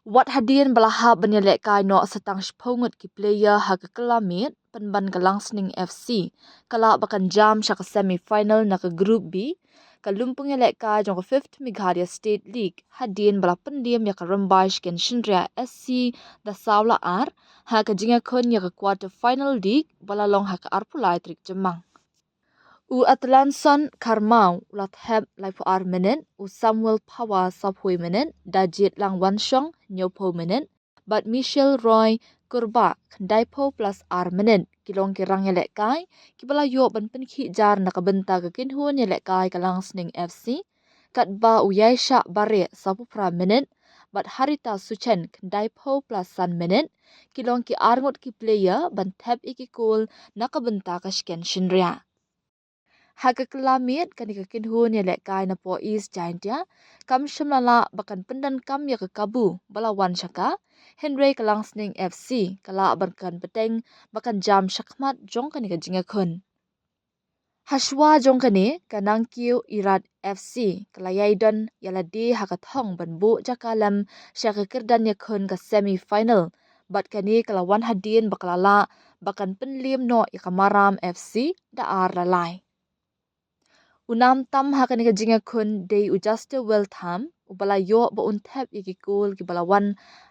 Wat hadian balaha banyalek kai no setang shpongut ki player haga kelamit penban galangsning FC kala bakan jam shaka semi final na ka group B kalumpung yalek kai jong 5th Meghalaya State League hadian bala pendiam ya ka rambai shken shinria SC da sawla ar haga jinga kon ya ka quarter final league bala long haka arpulai trik jemang. U Atlanson Karmau ulat heb laifu ar minute u Samuel Power saphui minute dajit lang wanshong nyopo minute but Michelle Roy kurba kandaipo plus ar minute kilong kirang yelek kai kibala yo ban penki jar nakabenta ka kinhun yelek kai kalang sning FC kat ba u yaisha bare sapupra minute but Harita Suchen kandaipo plus san minute kilong ki arngot ki player ban tap iki cool nakabenta ka shken shinria. Haga kelamit kan ikakinhun ya lek kai na po East Giant ya kam shimlala bakan pendan kam ya ke kabu balawan shaka Henry Kalangsning FC kala barkan peteng bakan jam shakmat jong kan jinga kun Hashwa jong kani kanang kiu Irat FC kala yaidon yaladi haga thong banbu jakalam shaka kirdan ya kun ka semi final bat kani kala wan hadin bakalala bakan penlim no ikamaram FC da ar lalai. Unam tam hakan ka jinga kun day ujaste weltham ubala yo ba untap iki kul ki balawan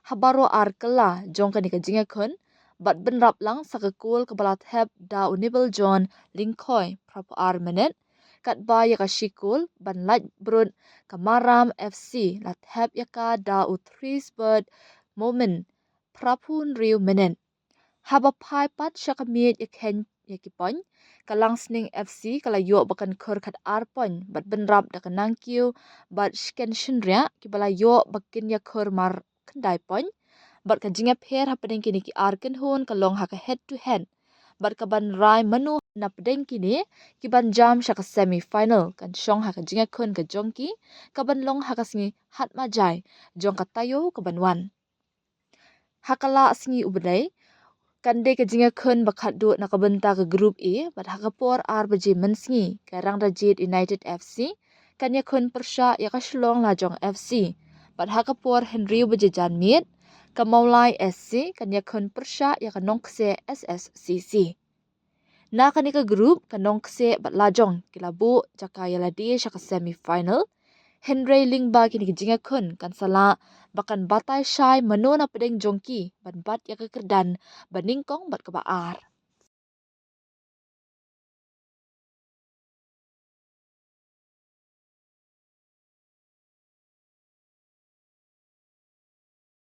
habaro arkala jong kan ka jinga kun bat benrap lang sakakul ka bala thap da unibel John Linkoy prap ar minute kat ba ya ka shikul ban laj brut kamaram FC la thap ya ka da u Threesburg moment prapun riu minute haba pai pat shakamit ya ken ya kipon Kalangsning FC kala yo bakan khur khat arpon bat benrap da kanang kiu bat shken shinria ki bala yo bakin ya khur mar kandai pon bat ka jinga pher hapadeng kini ki arken hun kalong haka head to head bat ka ban rai manu na padeng kini ki ban jam shaka semi final kan shong haka jinga kun ka jongki ka ban long haka singi hat majai jong ka tayo ka ban wan hakala singi ubdai Kande ka jinga kun bakat du nakabenta ka group A bat hakapor ar baji mensingi karang rajit United FC kanya kun persha ya ka shlong la jong FC bat hakapor Henry baji janmit ka Maulai SC kanya kun persha ya ka nongkse SSCC na kani ka group ka nongkse bat la jong kilabu jakaya ladi shaka semi final Henry Lingba kini jinga kun kan sala bakan batai shai mano na pedeng jongki ban bat ya kekerdan baningkong bat kebaar.